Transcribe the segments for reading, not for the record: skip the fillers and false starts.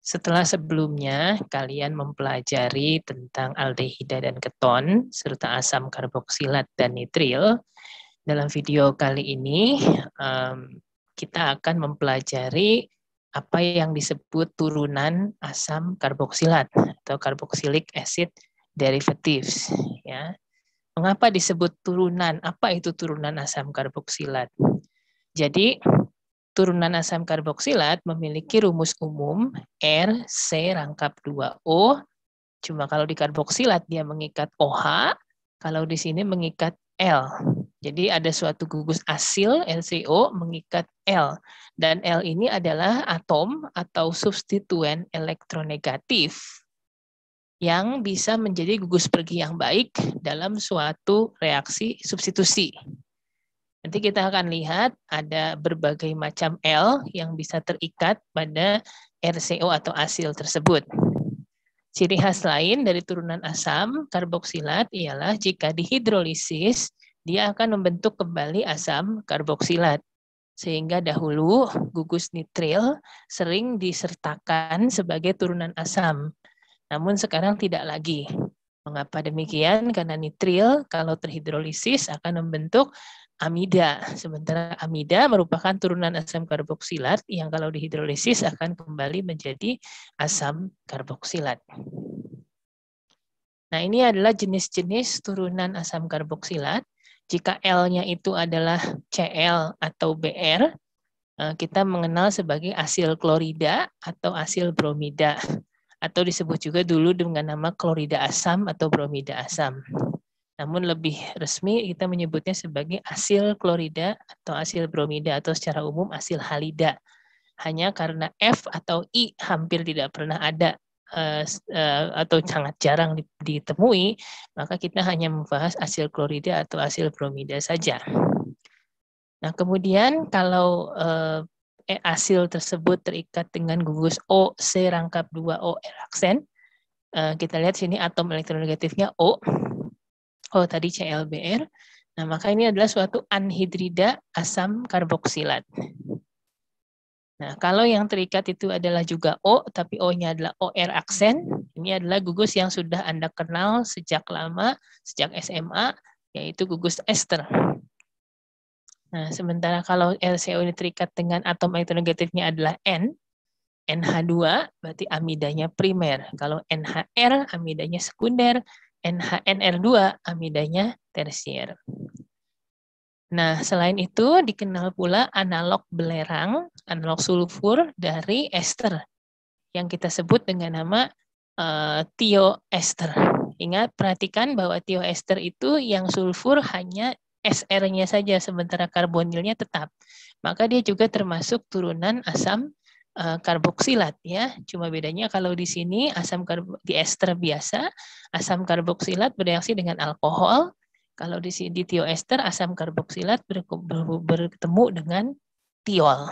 Setelah sebelumnya kalian mempelajari tentang aldehida dan keton, serta asam karboksilat dan nitril, dalam video kali ini kita akan mempelajari apa yang disebut turunan asam karboksilat atau carboxylic acid derivatives. Ya. Mengapa disebut turunan? Apa itu turunan asam karboksilat? Jadi turunan asam karboksilat memiliki rumus umum RC⁻2O. Cuma kalau di karboksilat dia mengikat OH, kalau di sini mengikat L. Jadi ada suatu gugus asil LCO mengikat L. Dan L ini adalah atom atau substituen elektronegatif yang bisa menjadi gugus pergi yang baik dalam suatu reaksi substitusi. Nanti kita akan lihat ada berbagai macam L yang bisa terikat pada RCO atau asil tersebut. Ciri khas lain dari turunan asam karboksilat ialah jika dihidrolisis, dia akan membentuk kembali asam karboksilat. Sehingga dahulu gugus nitril sering disertakan sebagai turunan asam. Namun sekarang tidak lagi. Mengapa demikian? Karena nitril kalau terhidrolisis akan membentuk amida. Sementara amida merupakan turunan asam karboksilat yang kalau dihidrolisis akan kembali menjadi asam karboksilat. Nah, ini adalah jenis-jenis turunan asam karboksilat. Jika L-nya itu adalah Cl atau Br, kita mengenal sebagai asil klorida atau asil bromida. Atau disebut juga dulu dengan nama klorida asam atau bromida asam. Namun lebih resmi kita menyebutnya sebagai asil klorida atau asil bromida atau secara umum asil halida. Hanya karena F atau I hampir tidak pernah ada atau sangat jarang ditemui, maka kita hanya membahas asil klorida atau asil bromida saja. Nah, kemudian kalau asil tersebut terikat dengan gugus OC⁻2O aksen, kita lihat sini atom elektronegatifnya O. Oh, tadi ClBr. Nah, maka ini adalah suatu anhidrida asam karboksilat. Nah, kalau yang terikat itu adalah juga O, tapi O-nya adalah OR aksen, ini adalah gugus yang sudah Anda kenal sejak lama, sejak SMA, yaitu gugus ester. Nah, sementara kalau LCO ini terikat dengan atom elektronegatifnya adalah N, NH2 berarti amidanya primer. Kalau NHR amidanya sekunder, NHNR2 amidanya tersier. Nah, selain itu dikenal pula analog belerang, analog sulfur dari ester yang kita sebut dengan nama tioester. Ingat, perhatikan bahwa tioester itu yang sulfur hanya SR-nya saja, sementara karbonilnya tetap. Maka dia juga termasuk turunan asam karboksilat ya. Cuma bedanya kalau di sini di ester biasa, asam karboksilat bereaksi dengan alkohol. Kalau di tioester asam karboksilat bertemu dengan tiol.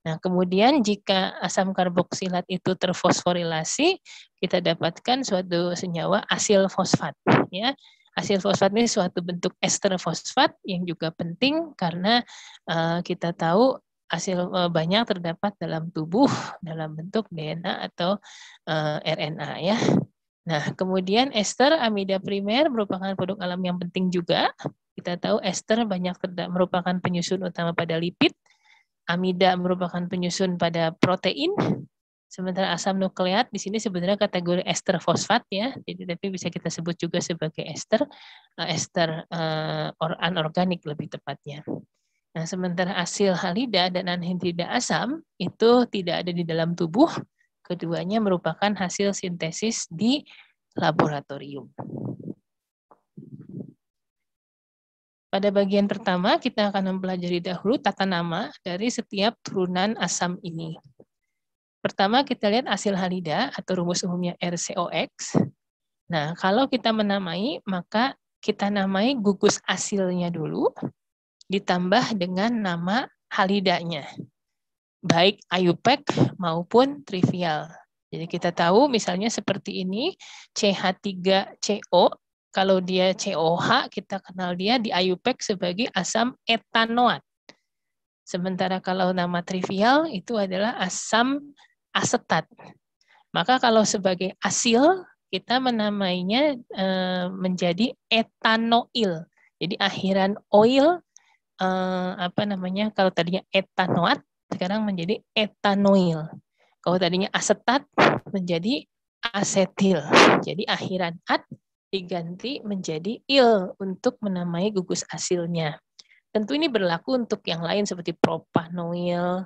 Nah, kemudian jika asam karboksilat itu terfosforilasi, kita dapatkan suatu senyawa asil fosfat ya. Asil fosfat ini suatu bentuk ester fosfat yang juga penting karena kita tahu asil banyak terdapat dalam tubuh dalam bentuk DNA atau RNA ya. Nah, kemudian ester amida primer merupakan produk alam yang penting juga. Kita tahu ester banyak merupakan penyusun utama pada lipid. Amida merupakan penyusun pada protein. Sementara asam nukleat di sini sebenarnya kategori ester fosfat ya. Jadi tapi bisa kita sebut juga sebagai ester anorganik lebih tepatnya. Nah, sementara asil halida dan anhidrida asam itu tidak ada di dalam tubuh. Keduanya merupakan hasil sintesis di laboratorium. Pada bagian pertama, kita akan mempelajari dahulu tata nama dari setiap turunan asam ini. Pertama, kita lihat asil halida atau rumus umumnya RCOX. Nah, kalau kita menamai, maka kita namai gugus asilnya dulu, ditambah dengan nama halidanya. Baik IUPAC maupun trivial. Jadi kita tahu misalnya seperti ini, CH3CO, kalau dia COH, kita kenal dia di IUPAC sebagai asam etanoat. Sementara kalau nama trivial itu adalah asam asetat. Maka kalau sebagai asil kita menamainya menjadi etanoil. Jadi akhiran oil kalau tadinya etanoat sekarang menjadi etanoil. Kalau tadinya asetat menjadi asetil. Jadi akhiran at diganti menjadi il untuk menamai gugus asilnya. Tentu ini berlaku untuk yang lain seperti propanoil,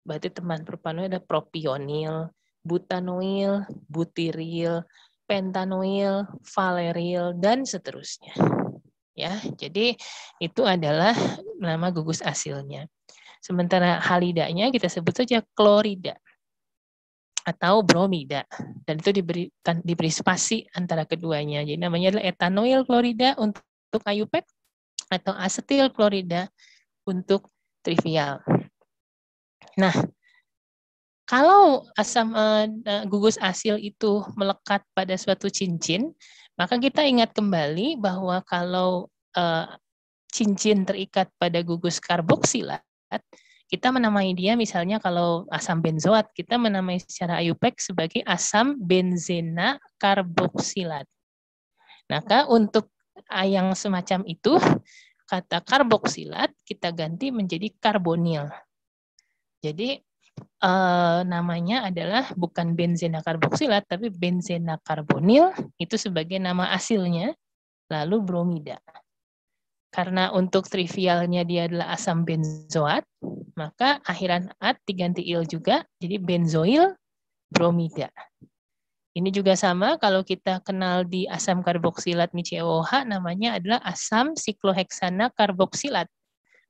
berarti teman propanoil ada propionil, butanoil, butiril, pentanoil, valeril, dan seterusnya. Ya, jadi itu adalah nama gugus asilnya. Sementara halidanya kita sebut saja klorida atau bromida, dan itu diberi spasi antara keduanya. Jadi namanya adalah etanoil klorida untuk IUPAC atau asetil klorida untuk trivial. Nah, kalau asam gugus asil itu melekat pada suatu cincin, maka kita ingat kembali bahwa kalau cincin terikat pada gugus karboksilat, kita menamai dia misalnya kalau asam benzoat, kita menamai secara IUPAC sebagai asam benzena karboksilat. Maka untuk yang semacam itu, kata karboksilat kita ganti menjadi karbonil. Jadi namanya adalah bukan benzena karboksilat, tapi benzena karbonil, itu sebagai nama asilnya, lalu bromida. Karena untuk trivialnya dia adalah asam benzoat, maka akhiran at diganti il juga, jadi benzoil bromida. Ini juga sama kalau kita kenal di asam karboksilat MiCOH, namanya adalah asam sikloheksana karboksilat.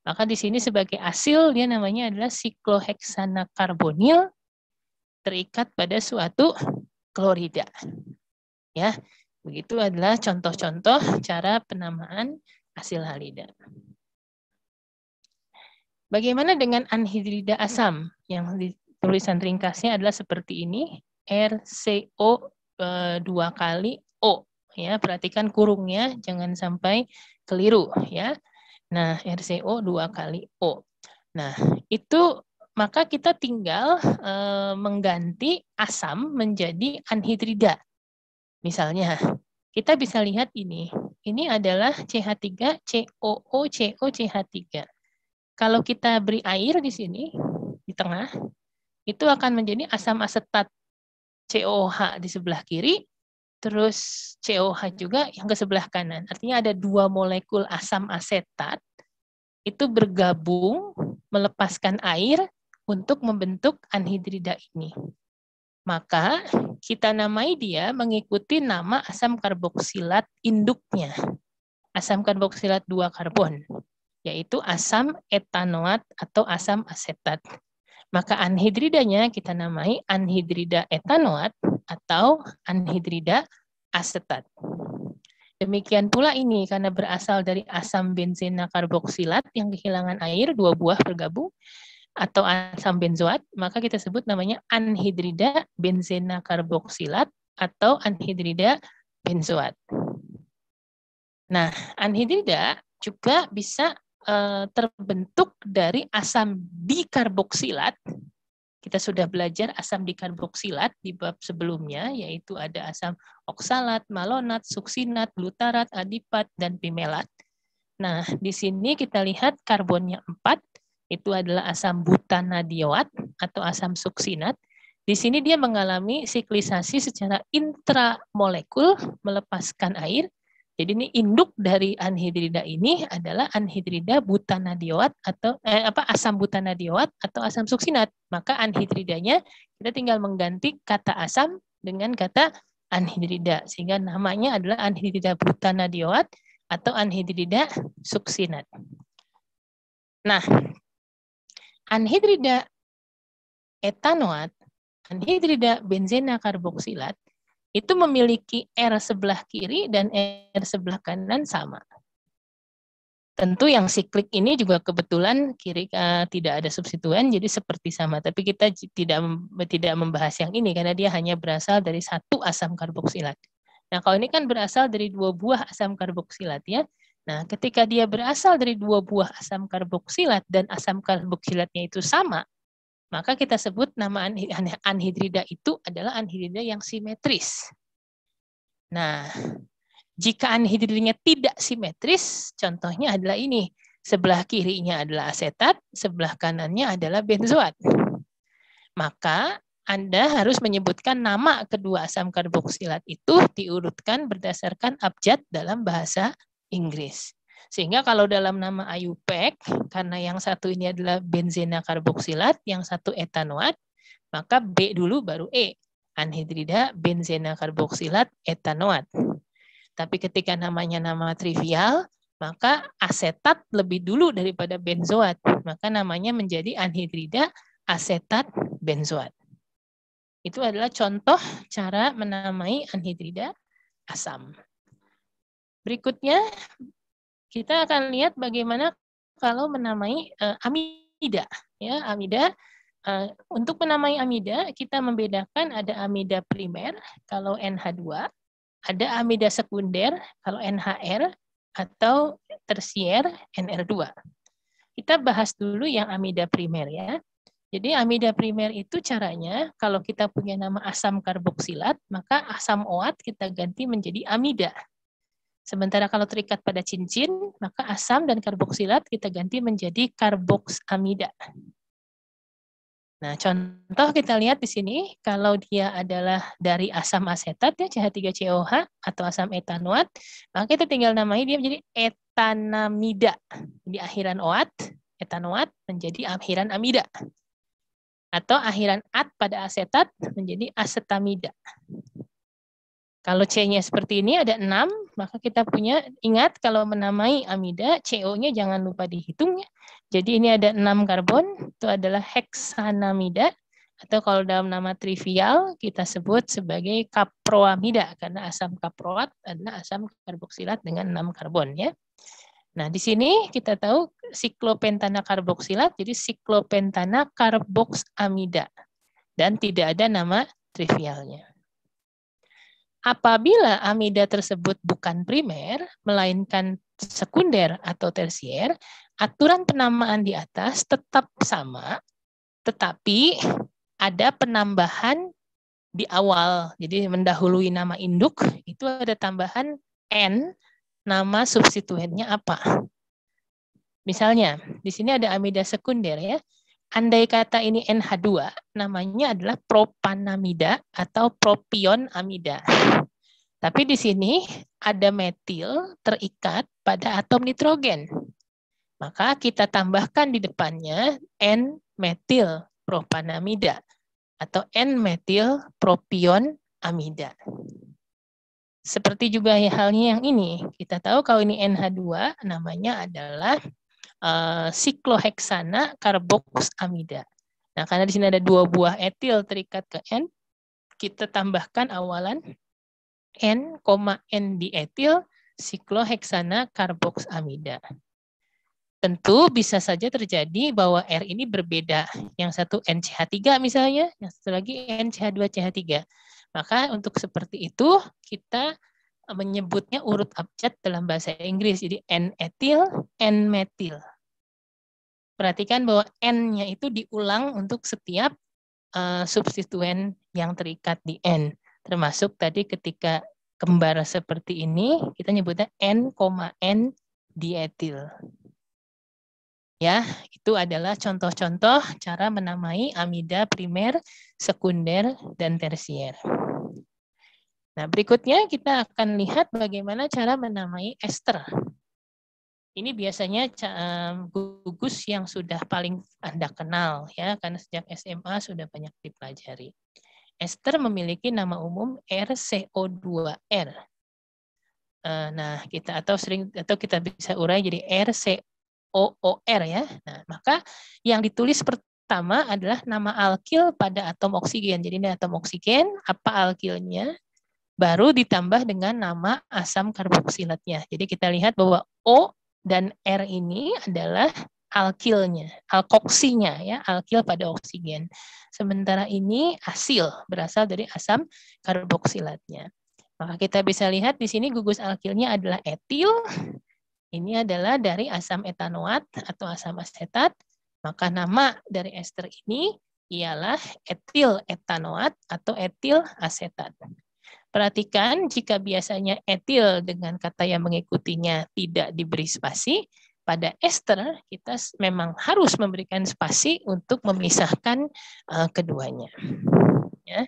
Maka di sini sebagai asil dia namanya adalah sikloheksana karbonil terikat pada suatu klorida. Ya, begitu adalah contoh-contoh cara penamaan asil halida. Bagaimana dengan anhidrida asam? Yang di tulisan ringkasnya adalah seperti ini, RCO 2 kali O. Ya, perhatikan kurungnya, jangan sampai keliru. Ya, nah RCO 2 kali O. Nah, itu maka kita tinggal mengganti asam menjadi anhidrida. Misalnya, kita bisa lihat ini. Ini adalah CH3, COO, CO, CH3. Kalau kita beri air di sini, di tengah, itu akan menjadi asam asetat COH di sebelah kiri, terus COH juga yang ke sebelah kanan. Artinya ada 2 molekul asam asetat, itu bergabung melepaskan air untuk membentuk anhidrida ini. Maka kita namai dia mengikuti nama asam karboksilat induknya. Asam karboksilat 2 karbon, yaitu asam etanoat atau asam asetat. Maka anhidridanya kita namai anhidrida etanoat atau anhidrida asetat. Demikian pula ini karena berasal dari asam benzena karboksilat yang kehilangan air, 2 buah bergabung, atau asam benzoat, maka kita sebut namanya anhidrida benzena karboksilat atau anhidrida benzoat. Nah, anhidrida juga bisa terbentuk dari asam dikarboksilat. Kita sudah belajar asam dikarboksilat di bab sebelumnya, yaitu ada asam oksalat, malonat, suksinat, glutarat, adipat, dan pimelat. Nah, di sini kita lihat karbonnya 4, itu adalah asam butanadioat atau asam suksinat. Di sini dia mengalami siklisasi secara intramolekul melepaskan air. Jadi ini induk dari anhidrida ini adalah anhidrida butanadioat atau asam butanadioat atau asam suksinat. Maka anhidridanya kita tinggal mengganti kata asam dengan kata anhidrida sehingga namanya adalah anhidrida butanadioat atau anhidrida suksinat. Nah, anhidrida etanoat, anhidrida benzena karboksilat itu memiliki R sebelah kiri dan R sebelah kanan sama. Tentu yang siklik ini juga kebetulan kiri tidak ada substituen, jadi seperti sama. Tapi kita tidak membahas yang ini karena dia hanya berasal dari 1 asam karboksilat. Nah, kalau ini kan berasal dari 2 buah asam karboksilat ya. Nah, ketika dia berasal dari 2 buah asam karboksilat dan asam karboksilatnya itu sama, maka kita sebut nama anhidrida itu adalah anhidrida yang simetris. Nah, jika anhidridanya tidak simetris, contohnya adalah ini. Sebelah kirinya adalah asetat, sebelah kanannya adalah benzoat. Maka Anda harus menyebutkan nama kedua asam karboksilat itu diurutkan berdasarkan abjad dalam bahasa Inggris. Sehingga kalau dalam nama IUPAC, karena yang satu ini adalah benzena karboksilat, yang satu etanoat, maka B dulu baru E. Anhidrida benzena karboksilat etanoat. Tapi ketika namanya nama trivial, maka asetat lebih dulu daripada benzoat. Maka namanya menjadi anhidrida asetat benzoat. Itu adalah contoh cara menamai anhidrida asam. Berikutnya, kita akan lihat bagaimana kalau menamai amida. Ya, amida. Untuk menamai amida, kita membedakan ada amida primer kalau NH2, ada amida sekunder kalau NHR, atau tersier NR2. Kita bahas dulu yang amida primer ya. Jadi amida primer itu caranya kalau kita punya nama asam karboksilat, maka asam OAT kita ganti menjadi amida. Sementara kalau terikat pada cincin, maka asam dan karboksilat kita ganti menjadi karboksamida. Nah, contoh kita lihat di sini, kalau dia adalah dari asam asetat, ya CH3COH, atau asam etanoat, maka kita tinggal namai dia menjadi etanamida. Di akhiran OAT, etanoat menjadi akhiran amida. Atau akhiran at pada asetat menjadi asetamida. Kalau C-nya seperti ini ada 6, maka kita punya, ingat kalau menamai amida, CO-nya jangan lupa dihitung ya. Jadi ini ada 6 karbon, itu adalah heksanamida, atau kalau dalam nama trivial kita sebut sebagai kaproamida, karena asam kaproat adalah asam karboksilat dengan 6 karbon ya. Nah, di sini kita tahu siklopentana karboksilat, jadi siklopentana karboksamida, dan tidak ada nama trivialnya. Apabila amida tersebut bukan primer, melainkan sekunder atau tersier, aturan penamaan di atas tetap sama, tetapi ada penambahan di awal. Jadi mendahului nama induk, itu ada tambahan N, nama substituennya apa. Misalnya, di sini ada amida sekunder ya. Andai kata ini NH2, namanya adalah propanamida atau propion amida. Tapi di sini ada metil terikat pada atom nitrogen. Maka kita tambahkan di depannya N-metil propanamida atau N-metil propion amida. Seperti juga halnya yang ini. Kita tahu kalau ini NH2 namanya adalah sikloheksana karboksamida. Nah, karena di sini ada 2 buah etil terikat ke N, kita tambahkan awalan N, N dietil sikloheksana karboksamida. Tentu bisa saja terjadi bahwa R ini berbeda. Yang satu NCH3 misalnya, yang satu lagi NCH2CH3. Maka untuk seperti itu kita menyebutnya urut abjad dalam bahasa Inggris. Jadi N-etil, N-metil. Perhatikan bahwa N-nya itu diulang untuk setiap substituen yang terikat di N. Termasuk tadi ketika kembar seperti ini, kita nyebutnya N, N dietil. Ya, itu adalah contoh-contoh cara menamai amida primer, sekunder, dan tersier. Nah, berikutnya kita akan lihat bagaimana cara menamai ester. Ini biasanya gugus yang sudah paling Anda kenal ya, karena sejak SMA sudah banyak dipelajari. Ester memiliki nama umum RCO2R. Nah, kita kita bisa urai jadi RCOOR ya. Nah, maka yang ditulis pertama adalah nama alkil pada atom oksigen. Jadi ini atom oksigen, apa alkilnya? Baru ditambah dengan nama asam karboksilatnya. Jadi kita lihat bahwa O dan R ini adalah alkilnya, alkoksinya ya, alkil pada oksigen. Sementara ini asil berasal dari asam karboksilatnya. Maka kita bisa lihat di sini gugus alkilnya adalah etil. Ini adalah dari asam etanoat atau asam asetat. Maka nama dari ester ini ialah etil etanoat atau etil asetat. Perhatikan jika biasanya etil dengan kata yang mengikutinya tidak diberi spasi, pada ester kita memang harus memberikan spasi untuk memisahkan keduanya. Ya.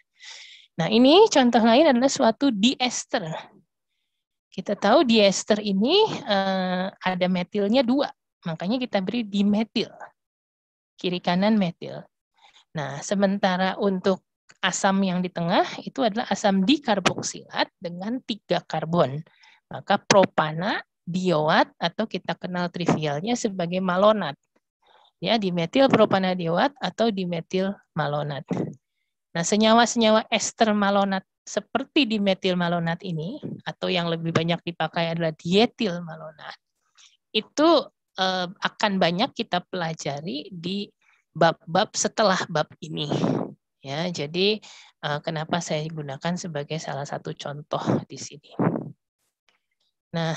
Nah, ini contoh lain adalah suatu diester. Kita tahu diester ini ada metilnya 2, makanya kita beri dimetil. Kiri kanan metil. Nah, sementara untuk asam yang di tengah itu adalah asam dikarboksilat dengan 3 karbon. Maka propana dioat atau kita kenal trivialnya sebagai malonat. Ya, dimetil propanadioat atau dimetil malonat. Nah, senyawa-senyawa ester malonat seperti dimetil malonat ini atau yang lebih banyak dipakai adalah dietil malonat. Itu akan banyak kita pelajari di bab-bab setelah bab ini. Ya, jadi kenapa saya gunakan sebagai salah satu contoh di sini. Nah,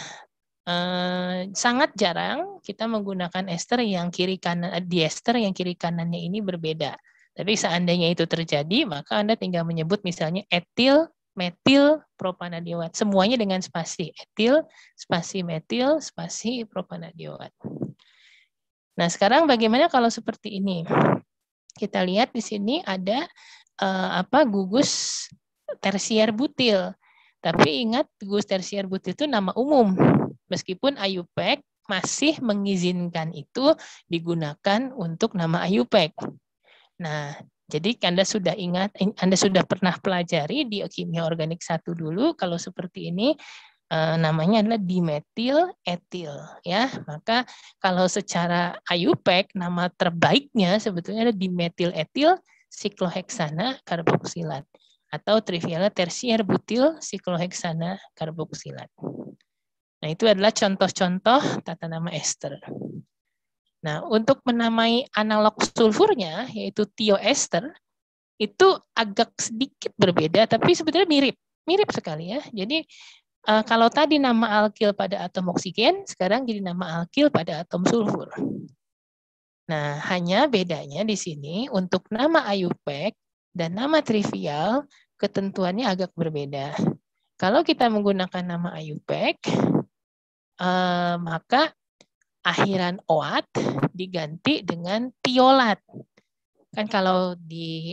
sangat jarang kita menggunakan ester yang kiri kanan diester yang kiri kanannya ini berbeda. Tapi seandainya itu terjadi, maka Anda tinggal menyebut misalnya etil, metil, propanadioat. Semuanya dengan spasi. Etil, spasi metil, spasi propanadioat. Nah, sekarang bagaimana kalau seperti ini? Kita lihat di sini ada gugus tersier butil. Tapi ingat, gugus tersier butil itu nama umum. Meskipun IUPAC masih mengizinkan itu digunakan untuk nama IUPAC. Nah, jadi Anda sudah ingat, Anda sudah pernah pelajari di kimia organik 1 dulu, kalau seperti ini namanya adalah dimetil etil, ya. Maka kalau secara IUPAC nama terbaiknya sebetulnya adalah dimetil etil sikloheksana karboksilat atau trivialnya tersier butil sikloheksana karboksilat. Nah, itu adalah contoh-contoh tata nama ester. Nah, untuk menamai analog sulfurnya yaitu tioester itu agak sedikit berbeda tapi sebetulnya mirip sekali ya. Jadi kalau tadi nama alkil pada atom oksigen, sekarang jadi nama alkil pada atom sulfur. Nah, hanya bedanya di sini untuk nama IUPAC dan nama trivial, ketentuannya agak berbeda. Kalau kita menggunakan nama IUPAC, maka akhiran oat diganti dengan tiolat. Kan kalau di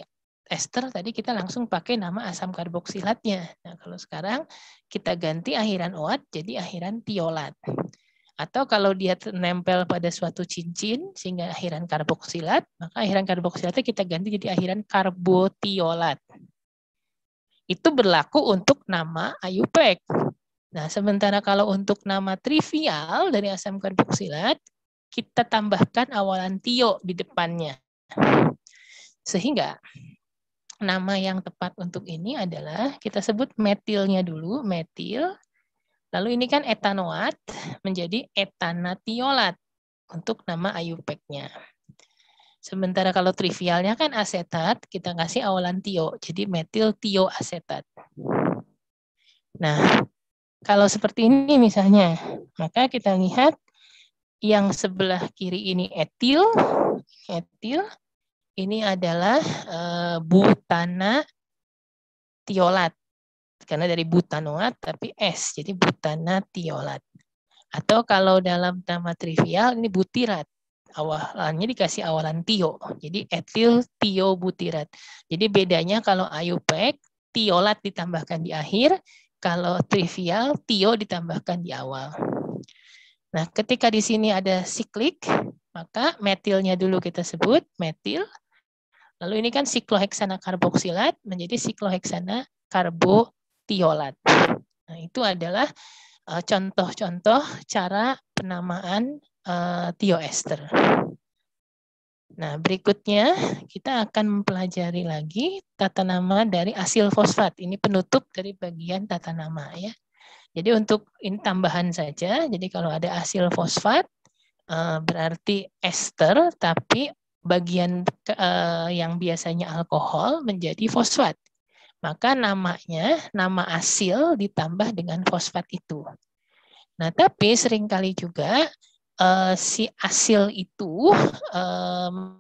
ester tadi kita langsung pakai nama asam karboksilatnya. Nah, kalau sekarang kita ganti akhiran oat jadi akhiran tiolat. Atau kalau dia nempel pada suatu cincin sehingga akhiran karboksilat, maka akhiran karboksilatnya kita ganti jadi akhiran karbotiolat. Itu berlaku untuk nama IUPAC. Nah, sementara kalau untuk nama trivial dari asam karboksilat, kita tambahkan awalan tio di depannya. Sehingga nama yang tepat untuk ini adalah kita sebut metilnya dulu, metil. Lalu ini kan etanoat menjadi etanatiolat untuk nama IUPAC-nya. Sementara kalau trivialnya kan asetat, kita kasih awalan tio, jadi metil tioasetat. Nah, kalau seperti ini misalnya, maka kita lihat yang sebelah kiri ini etil, ini adalah butana tiolat. Karena dari butanoat tapi S, jadi butana tiolat. Atau kalau dalam nama trivial ini butirat. Awalannya dikasih awalan tio. Jadi etil tio butirat. Jadi bedanya kalau IUPAC tiolat ditambahkan di akhir, kalau trivial tio ditambahkan di awal. Nah, ketika di sini ada siklik, maka metilnya dulu kita sebut metil. Lalu ini kan sikloheksana karboksilat menjadi sikloheksana karbotiolat. Nah, itu adalah contoh-contoh cara penamaan tioester. Nah, berikutnya kita akan mempelajari lagi tata nama dari asil fosfat. Ini penutup dari bagian tata nama ya. Jadi untuk ini tambahan saja. Jadi kalau ada asil fosfat berarti ester, tapi bagian yang biasanya alkohol menjadi fosfat. Maka namanya, nama asil ditambah dengan fosfat itu. Nah, tapi seringkali juga si asil itu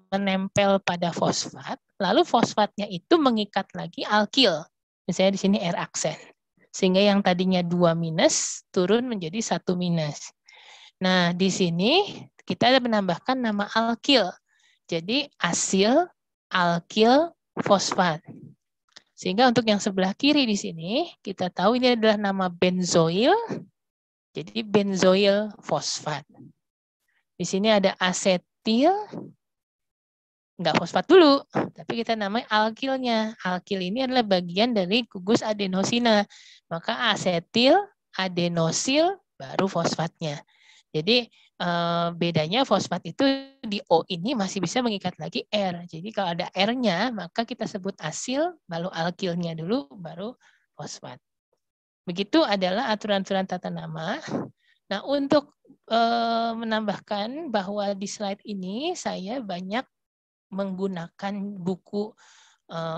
menempel pada fosfat, lalu fosfatnya itu mengikat lagi alkil. Misalnya di sini R aksen. Sehingga yang tadinya 2 minus turun menjadi 1 minus. Nah, di sini kita menambahkan nama alkil. Jadi asil alkil fosfat. Sehingga untuk yang sebelah kiri di sini, kita tahu ini adalah nama benzoil. Jadi benzoil fosfat. Di sini ada asetil, enggak fosfat dulu, tapi kita namanya alkilnya. Alkil ini adalah bagian dari gugus adenosina. Maka asetil, adenosil, baru fosfatnya. Jadi bedanya fosfat itu di O ini masih bisa mengikat lagi R. Jadi kalau ada R-nya, maka kita sebut asil, lalu alkilnya dulu, baru fosfat. Begitu adalah aturan-aturan tata nama. Nah, untuk menambahkan bahwa di slide ini saya banyak menggunakan buku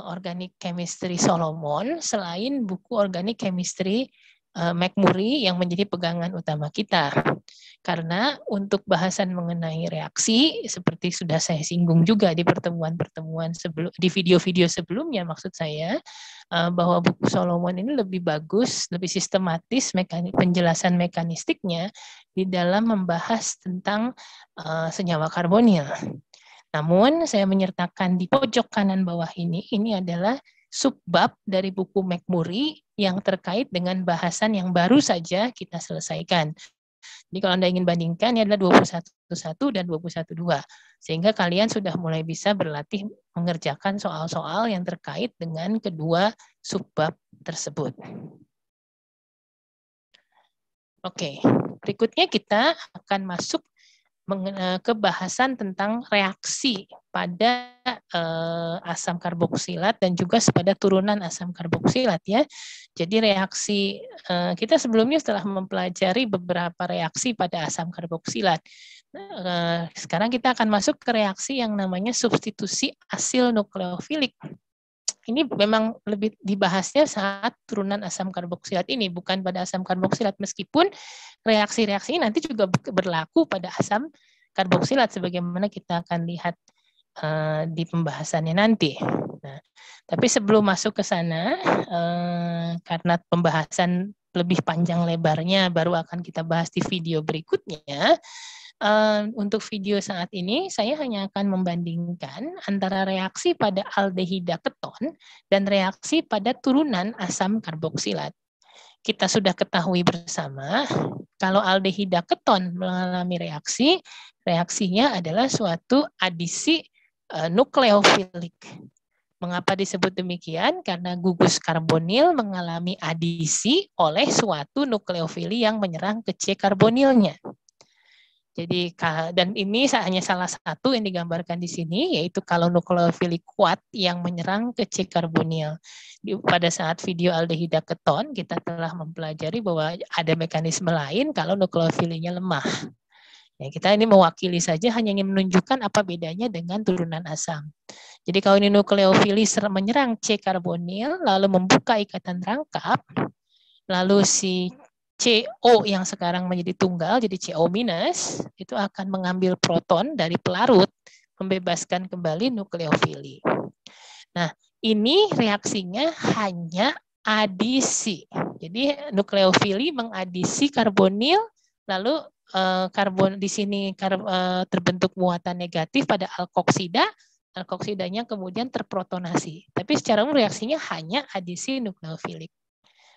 Organic Chemistry Solomon selain buku Organic Chemistry McMurray yang menjadi pegangan utama kita. Karena untuk bahasan mengenai reaksi, seperti sudah saya singgung juga di pertemuan-pertemuan sebelum, di video-video sebelumnya maksud saya, bahwa buku Solomon ini lebih bagus, lebih sistematis penjelasan mekanistiknya di dalam membahas tentang senyawa karbonil. Namun saya menyertakan di pojok kanan bawah ini adalah subbab dari buku McMurray yang terkait dengan bahasan yang baru saja kita selesaikan. Jadi kalau Anda ingin bandingkan, ini adalah 21.1 dan 21.2. Sehingga kalian sudah mulai bisa berlatih mengerjakan soal-soal yang terkait dengan kedua subbab tersebut. Oke, berikutnya kita akan masuk ke bahasan tentang reaksi pada asam karboksilat dan juga pada turunan asam karboksilat ya. Jadi reaksi kita sebelumnya setelah mempelajari beberapa reaksi pada asam karboksilat. Sekarang kita akan masuk ke reaksi yang namanya substitusi asil nukleofilik. Ini memang lebih dibahasnya saat turunan asam karboksilat ini, bukan pada asam karboksilat, meskipun reaksi-reaksi ini nanti juga berlaku pada asam karboksilat, sebagaimana kita akan lihat di pembahasannya nanti. Nah, tapi sebelum masuk ke sana, karena pembahasan lebih panjang lebarnya baru akan kita bahas di video berikutnya, untuk video saat ini, saya hanya akan membandingkan antara reaksi pada aldehida keton dan reaksi pada turunan asam karboksilat. Kita sudah ketahui bersama, kalau aldehida keton mengalami reaksi, reaksinya adalah suatu adisi nukleofilik. Mengapa disebut demikian? Karena gugus karbonil mengalami adisi oleh suatu nukleofili yang menyerang ke C karbonilnya. Jadi, dan ini hanya salah satu yang digambarkan di sini, yaitu kalau nukleofili kuat yang menyerang ke C karbonil. Pada saat video aldehida keton, kita telah mempelajari bahwa ada mekanisme lain kalau nukleofilinya lemah. Ya, kita ini mewakili saja, hanya ingin menunjukkan apa bedanya dengan turunan asam. Jadi kalau ini nukleofili menyerang C karbonil, lalu membuka ikatan rangkap, lalu si CO yang sekarang menjadi tunggal, jadi CO minus, itu akan mengambil proton dari pelarut, membebaskan kembali nukleofili. Nah, ini reaksinya hanya adisi. Jadi nukleofili mengadisi karbonil, lalu karbon di sini terbentuk muatan negatif pada alkoksida, alkoksidanya kemudian terprotonasi. Tapi secara umum reaksinya hanya adisi nukleofilik.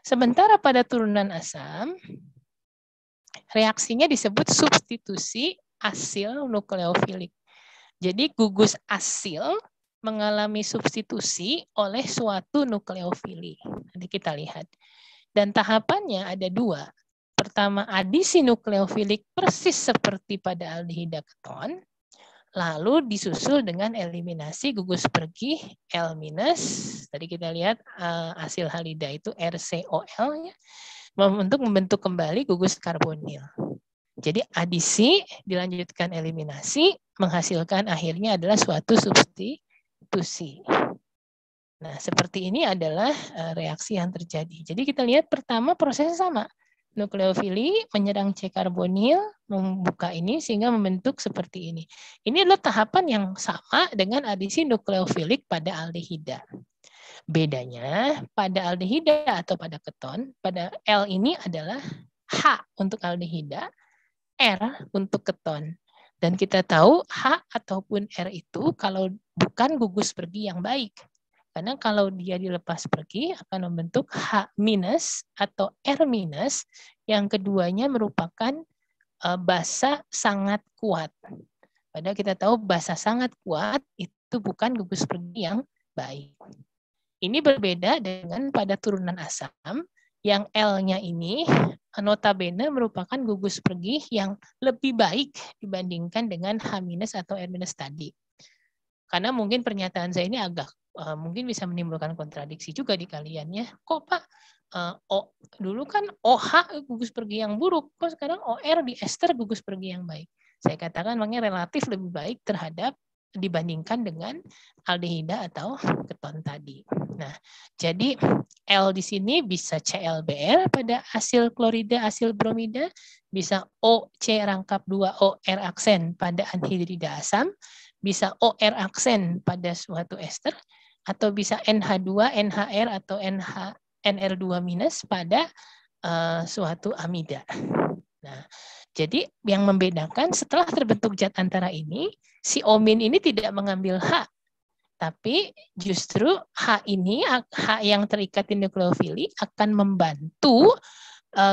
Sementara pada turunan asam, reaksinya disebut substitusi asil nukleofilik. Jadi gugus asil mengalami substitusi oleh suatu nukleofili. Nanti kita lihat. Dan tahapannya ada dua. Pertama, adisi nukleofilik persis seperti pada aldehida keton. Lalu disusul dengan eliminasi gugus pergi L-. Tadi kita lihat asil halida itu RCOL ya, untuk membentuk kembali gugus karbonil. Jadi adisi dilanjutkan eliminasi menghasilkan akhirnya adalah suatu substitusi. Nah, seperti ini adalah reaksi yang terjadi. Jadi kita lihat pertama prosesnya sama. nukleofili menyerang C karbonil, membuka ini sehingga membentuk seperti ini. Ini adalah tahapan yang sama dengan adisi nukleofilik pada aldehida. Bedanya pada aldehida atau pada keton, pada L ini adalah H untuk aldehida, R untuk keton. Dan kita tahu H ataupun R itu kalau bukan gugus pergi yang baik. Karena kalau dia dilepas pergi akan membentuk H- atau R-, yang keduanya merupakan basa sangat kuat. Padahal kita tahu basa sangat kuat itu bukan gugus pergi yang baik. Ini berbeda dengan pada turunan asam, yang L-nya ini notabene merupakan gugus pergi yang lebih baik dibandingkan dengan H- atau R- tadi. Karena mungkin pernyataan saya ini agak mungkin bisa menimbulkan kontradiksi juga di kalian ya. Kok Pak, dulu kan OH gugus pergi yang buruk, kok sekarang OR di ester gugus pergi yang baik. Saya katakan makanya relatif lebih baik terhadap dibandingkan dengan aldehida atau keton tadi. Nah, jadi L di sini bisa ClBr pada asil klorida, asil bromida, bisa OC rangkap 2 OR aksen pada anhidrida asam, bisa OR aksen pada suatu ester, atau bisa NH2, NHR, atau NR2- pada suatu amida. Nah, jadi yang membedakan setelah terbentuk zat antara ini, si omin ini tidak mengambil H, tapi justru H ini, H yang terikat di nukleofili akan membantu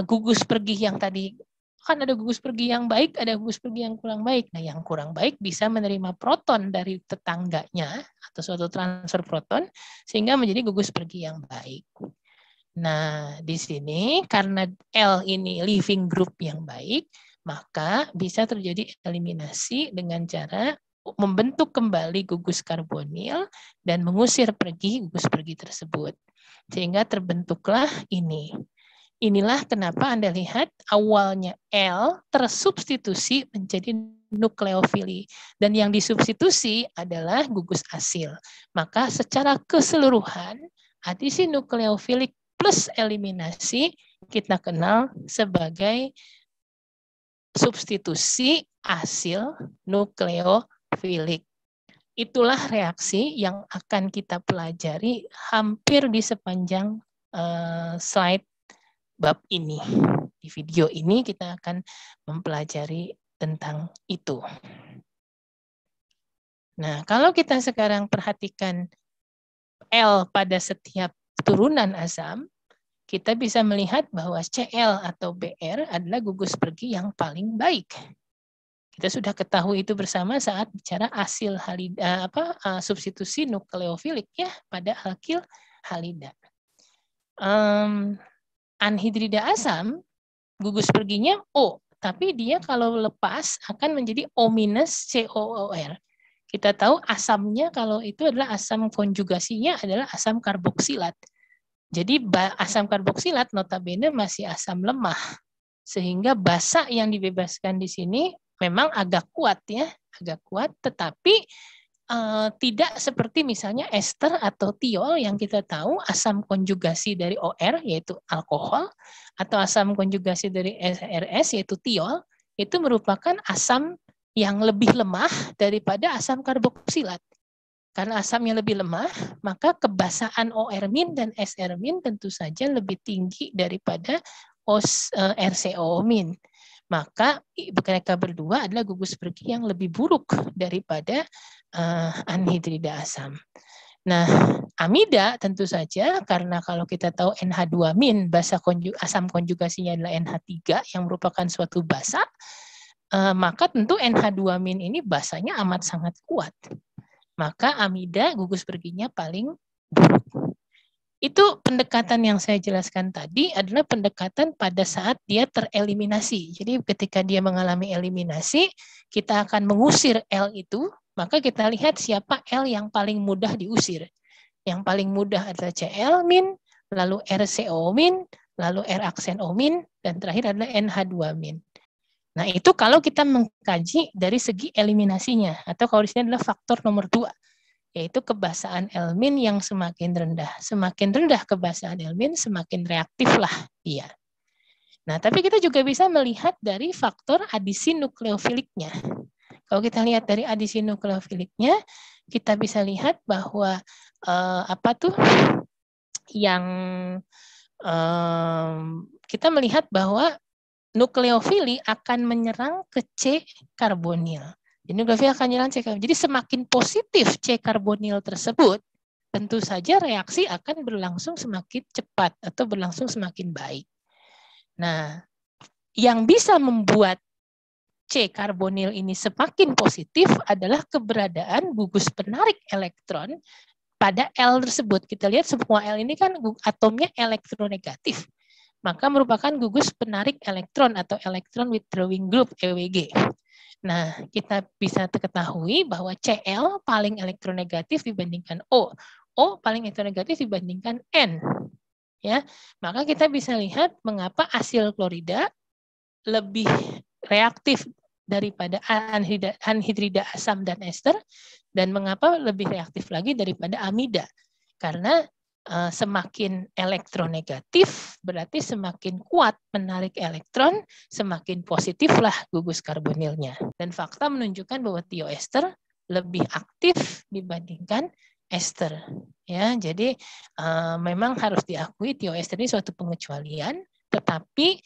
gugus pergi yang tadi. Kan ada gugus pergi yang baik, ada gugus pergi yang kurang baik. Nah, yang kurang baik bisa menerima proton dari tetangganya atau suatu transfer proton sehingga menjadi gugus pergi yang baik. Nah, di sini karena L ini leaving group yang baik, maka bisa terjadi eliminasi dengan cara membentuk kembali gugus karbonil dan mengusir pergi gugus pergi tersebut. Sehingga terbentuklah ini. Inilah kenapa Anda lihat awalnya L tersubstitusi menjadi nukleofili. Dan yang disubstitusi adalah gugus asil. Maka secara keseluruhan, adisi nukleofilik plus eliminasi kita kenal sebagai substitusi asil nukleofilik. Itulah reaksi yang akan kita pelajari hampir di sepanjang slide bab ini. Di video ini kita akan mempelajari tentang itu. Nah, kalau kita sekarang perhatikan L pada setiap turunan asam, kita bisa melihat bahwa Cl atau Br adalah gugus pergi yang paling baik. Kita sudah ketahui itu bersama saat bicara asil halida, substitusi nukleofilik ya pada alkil halida. Anhidrida asam gugus perginya O, tapi dia kalau lepas akan menjadi O- COOR. Kita tahu asamnya kalau itu adalah asam konjugasinya adalah asam karboksilat. Jadi asam karboksilat notabene masih asam lemah. Sehingga basa yang dibebaskan di sini memang agak kuat ya, agak kuat, tetapi tidak seperti misalnya ester atau tiol yang kita tahu asam konjugasi dari OR yaitu alkohol atau asam konjugasi dari RS yaitu tiol itu merupakan asam yang lebih lemah daripada asam karboksilat. Karena asamnya lebih lemah, maka kebasaan OR- dan SR- tentu saja lebih tinggi daripada RCO-. Maka mereka berdua adalah gugus pergi yang lebih buruk daripada anhidrida asam. Nah, amida tentu saja karena kalau kita tahu NH2- basa asam konjugasinya adalah NH3 yang merupakan suatu basa, maka tentu NH2- ini basanya amat sangat kuat. Maka amida gugus perginya paling buruk. Itu pendekatan yang saya jelaskan tadi adalah pendekatan pada saat dia tereliminasi. Jadi ketika dia mengalami eliminasi, kita akan mengusir L itu, maka kita lihat siapa L yang paling mudah diusir. Yang paling mudah adalah Cl-, lalu RCO-, lalu R aksen O-, dan terakhir adalah NH2-. Nah itu kalau kita mengkaji dari segi eliminasinya, atau kalau di sini adalah faktor nomor 2. Yaitu kebasaan L- yang semakin rendah. Semakin rendah kebasaan L-, semakin reaktiflah dia. Nah, tapi kita juga bisa melihat dari faktor adisi nukleofiliknya. Kalau kita lihat dari adisi nukleofiliknya, kita bisa lihat bahwa apa tuh yang kita melihat bahwa nukleofili akan menyerang ke C karbonil. Jadi nukleofili akan menyerang C karbonil. Jadi semakin positif C karbonil tersebut, tentu saja reaksi akan berlangsung semakin cepat atau berlangsung semakin baik. Nah, yang bisa membuat C karbonil ini semakin positif adalah keberadaan gugus penarik elektron pada L tersebut. Kita lihat semua L ini kan atomnya elektronegatif. Maka merupakan gugus penarik elektron atau electron withdrawing group EWG. Nah, kita bisa ketahui bahwa Cl paling elektronegatif dibandingkan O. O paling elektronegatif dibandingkan N. Ya, maka kita bisa lihat mengapa asil klorida lebih reaktif daripada anhidrida asam dan ester, dan mengapa lebih reaktif lagi daripada amida. Karena semakin elektronegatif berarti semakin kuat menarik elektron, semakin positiflah gugus karbonilnya. Dan fakta menunjukkan bahwa tioester lebih aktif dibandingkan ester. Ya, jadi memang harus diakui tioester ini suatu pengecualian, tetapi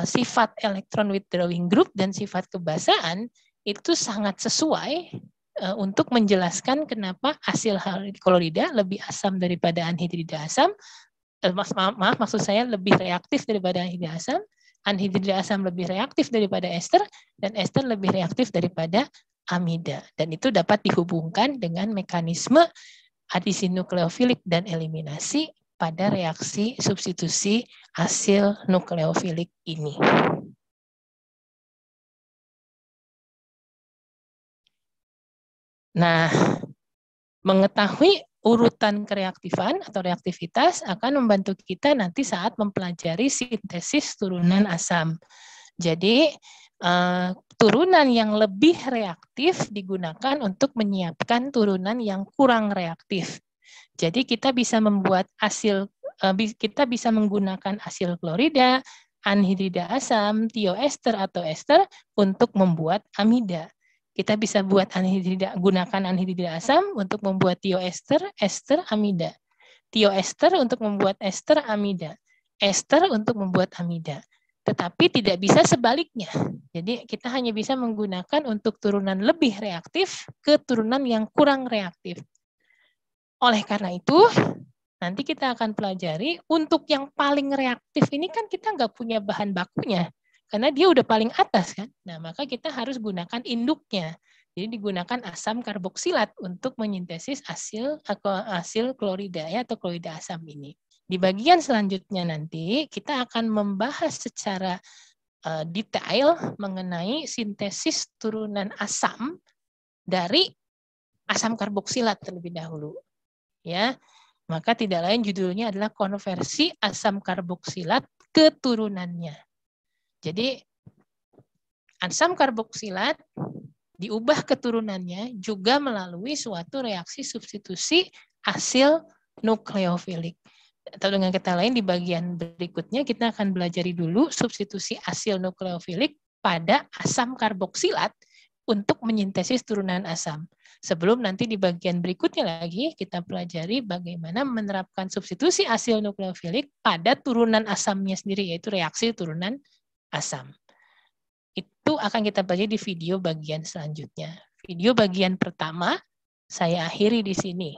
sifat electron withdrawing group dan sifat kebasaan itu sangat sesuai untuk menjelaskan kenapa asil klorida lebih asam daripada anhidrida asam. Maaf, maksud saya lebih reaktif daripada anhidrida asam lebih reaktif daripada ester, dan ester lebih reaktif daripada amida. Dan itu dapat dihubungkan dengan mekanisme adisi nukleofilik dan eliminasi pada reaksi substitusi asil nukleofilik ini. Nah, mengetahui urutan kereaktifan atau reaktivitas akan membantu kita nanti saat mempelajari sintesis turunan asam. Jadi, turunan yang lebih reaktif digunakan untuk menyiapkan turunan yang kurang reaktif. Jadi kita bisa membuat kita bisa menggunakan asil klorida, anhidrida asam, tioester atau ester untuk membuat amida. Kita bisa gunakan anhidrida asam untuk membuat tioester, ester, amida. Tioester untuk membuat ester, amida. Ester untuk membuat amida. Tetapi tidak bisa sebaliknya. Jadi kita hanya bisa menggunakan untuk turunan lebih reaktif ke turunan yang kurang reaktif. Oleh karena itu, nanti kita akan pelajari untuk yang paling reaktif ini kan kita nggak punya bahan bakunya. Karena dia udah paling atas kan. Nah, maka kita harus gunakan induknya. Jadi digunakan asam karboksilat untuk menyintesis asil klorida ya, atau klorida asam ini. Di bagian selanjutnya nanti kita akan membahas secara detail mengenai sintesis turunan asam dari asam karboksilat terlebih dahulu. Ya, maka tidak lain judulnya adalah konversi asam karboksilat ke turunannya. Jadi asam karboksilat diubah ke turunannya juga melalui suatu reaksi substitusi asil nukleofilik. Atau dengan kata lain di bagian berikutnya kita akan belajari dulu substitusi asil nukleofilik pada asam karboksilat untuk menyintesis turunan asam. Sebelum nanti di bagian berikutnya lagi kita pelajari bagaimana menerapkan substitusi asil nukleofilik pada turunan asamnya sendiri, yaitu reaksi turunan asam. Itu akan kita pelajari di video bagian selanjutnya. Video bagian pertama saya akhiri di sini.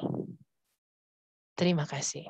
Terima kasih.